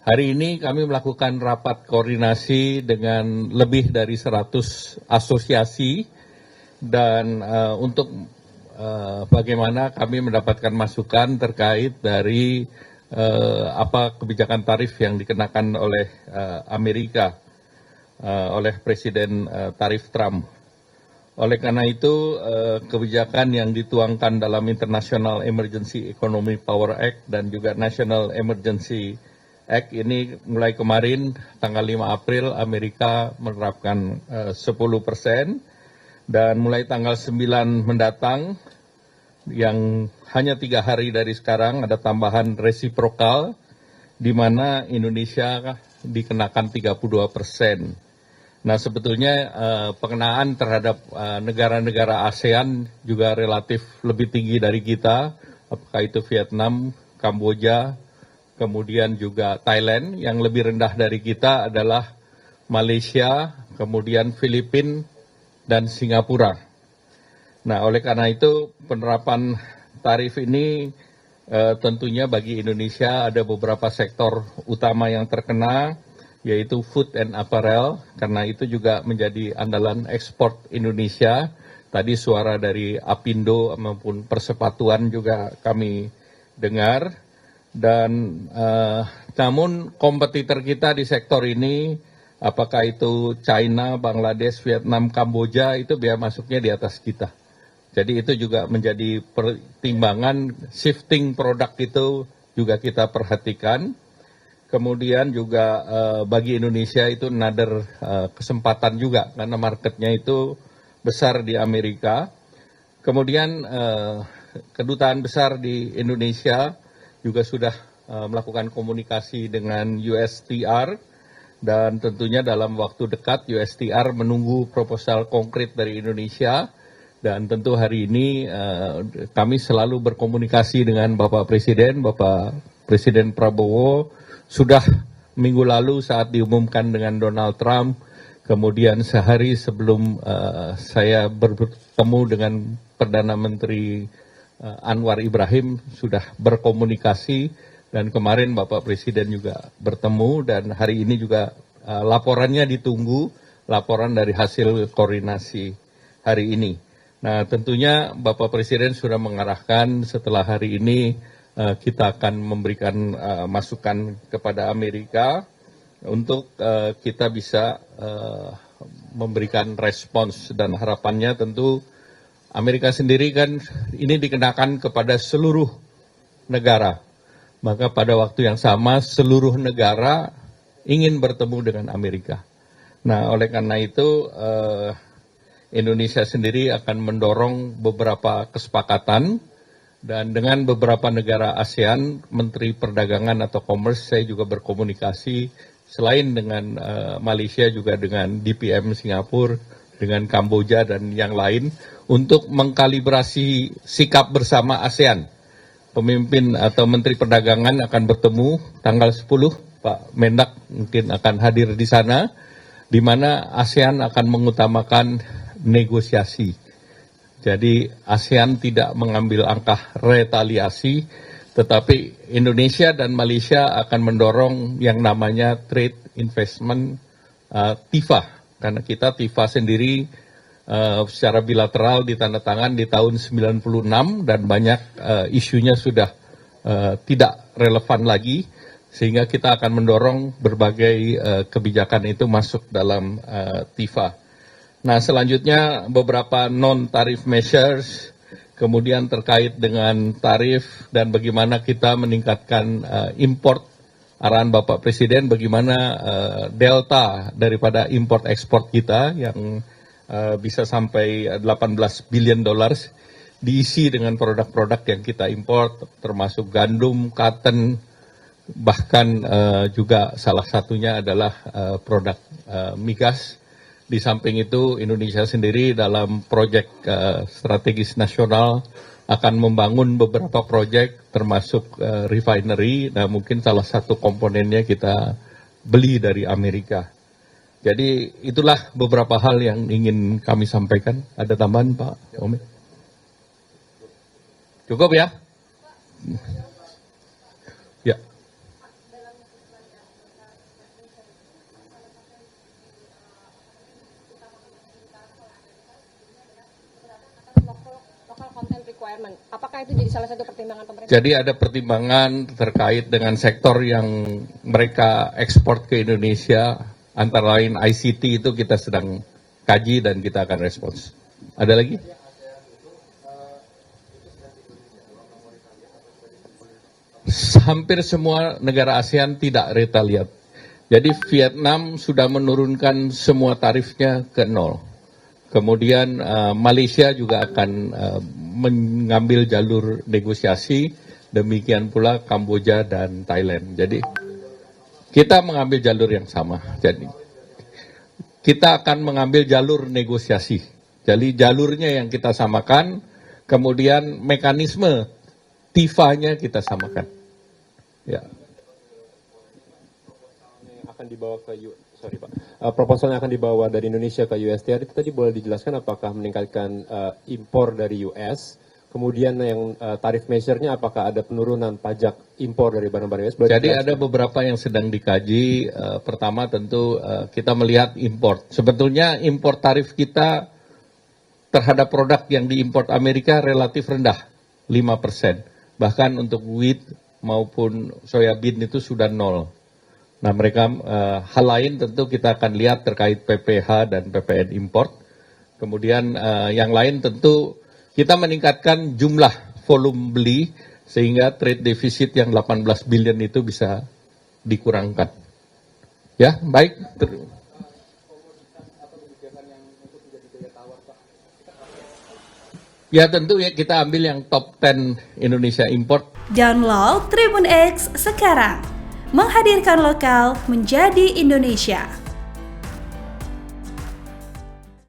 Hari ini kami melakukan rapat koordinasi dengan lebih dari 100 asosiasi dan untuk bagaimana kami mendapatkan masukan terkait dari apa kebijakan tarif yang dikenakan oleh Amerika oleh Presiden tarif Trump. Oleh karena itu, kebijakan yang dituangkan dalam International Emergency Economic Power Act dan juga National Emergency Act ini mulai kemarin tanggal 5 April Amerika menerapkan 10% dan mulai tanggal 9 mendatang yang hanya 3 hari dari sekarang ada tambahan resiprokal di mana Indonesia dikenakan 32%. Nah, sebetulnya pengenaan terhadap negara-negara ASEAN juga relatif lebih tinggi dari kita, apakah itu Vietnam, Kamboja, kemudian juga Thailand. Yang lebih rendah dari kita adalah Malaysia, kemudian Filipina, dan Singapura. Nah, oleh karena itu penerapan tarif ini tentunya bagi Indonesia ada beberapa sektor utama yang terkena, yaitu food and apparel, karena itu juga menjadi andalan ekspor Indonesia. Tadi suara dari Apindo maupun Persepatuan juga kami dengar. Dan namun kompetitor kita di sektor ini, apakah itu China, Bangladesh, Vietnam, Kamboja, itu biaya masuknya di atas kita. Jadi itu juga menjadi pertimbangan shifting produk itu juga kita perhatikan. Kemudian juga bagi Indonesia itu another kesempatan juga karena marketnya itu besar di Amerika. Kemudian kedutaan besar di Indonesia juga sudah melakukan komunikasi dengan USTR dan tentunya dalam waktu dekat USTR menunggu proposal konkret dari Indonesia dan tentu hari ini kami selalu berkomunikasi dengan Bapak Presiden Prabowo. Sudah minggu lalu saat diumumkan dengan Donald Trump, kemudian sehari sebelum saya bertemu dengan Perdana Menteri Anwar Ibrahim sudah berkomunikasi dan kemarin Bapak Presiden juga bertemu dan hari ini juga laporannya ditunggu, laporan dari hasil koordinasi hari ini. Nah, tentunya Bapak Presiden sudah mengarahkan setelah hari ini kita akan memberikan masukan kepada Amerika untuk kita bisa memberikan respons dan harapannya tentu Amerika sendiri kan ini dikenakan kepada seluruh negara. Maka pada waktu yang sama seluruh negara ingin bertemu dengan Amerika. Nah, oleh karena itu Indonesia sendiri akan mendorong beberapa kesepakatan dan dengan beberapa negara ASEAN, Menteri Perdagangan atau Commerce, saya juga berkomunikasi selain dengan Malaysia juga dengan DPM Singapura, dengan Kamboja dan yang lain untuk mengkalibrasi sikap bersama ASEAN. Pemimpin atau Menteri Perdagangan akan bertemu tanggal 10, Pak Mendak mungkin akan hadir di sana, di mana ASEAN akan mengutamakan negosiasi. Jadi ASEAN tidak mengambil langkah retaliasi, tetapi Indonesia dan Malaysia akan mendorong yang namanya trade investment TIFA. Karena kita TIFA sendiri secara bilateral ditandatangan di tahun 96 dan banyak isunya sudah tidak relevan lagi, sehingga kita akan mendorong berbagai kebijakan itu masuk dalam TIFA. Nah, selanjutnya beberapa non-tarif measures, kemudian terkait dengan tarif dan bagaimana kita meningkatkan import. Arahan Bapak Presiden bagaimana delta daripada import ekspor kita yang bisa sampai 18 billion dollars diisi dengan produk-produk yang kita import, termasuk gandum, cotton, bahkan juga salah satunya adalah produk migas. Di samping itu Indonesia sendiri dalam proyek strategis nasional akan membangun beberapa proyek termasuk refinery. Nah, mungkin salah satu komponennya kita beli dari Amerika. Jadi itulah beberapa hal yang ingin kami sampaikan. Ada tambahan Pak Omi? Cukup ya? Ya. Pak Herman. Apakah itu jadi salah satu pertimbangan pemerintah? Jadi ada pertimbangan terkait dengan sektor yang mereka ekspor ke Indonesia, antara lain ICT itu kita sedang kaji dan kita akan respons. Ada lagi? Hampir semua negara ASEAN tidak retaliat. Jadi Vietnam sudah menurunkan semua tarifnya ke nol. Kemudian Malaysia juga akan mengambil jalur negosiasi, demikian pula Kamboja dan Thailand. Jadi kita mengambil jalur yang sama. Jadi kita akan mengambil jalur negosiasi. Jadi jalurnya yang kita samakan, kemudian mekanisme TIFA-nya kita samakan. Ya. Akan dibawa ke proposalnya akan dibawa dari Indonesia ke USTR, itu tadi boleh dijelaskan apakah meningkatkan impor dari US, kemudian yang tarif measure-nya apakah ada penurunan pajak impor dari barang-barang US? Jadi ada beberapa yang sedang dikaji. Pertama tentu kita melihat impor. Sebetulnya impor tarif kita terhadap produk yang diimpor Amerika relatif rendah, 5%. Bahkan untuk wheat maupun soybean itu sudah nol. Nah mereka hal lain tentu kita akan lihat terkait PPH dan PPN import. Kemudian yang lain tentu kita meningkatkan jumlah volume beli sehingga trade deficit yang 18 billion itu bisa dikurangkan. Ya baik. Ya tentu ya kita ambil yang top 10 Indonesia import. Download Tribun X sekarang. Menghadirkan lokal menjadi Indonesia.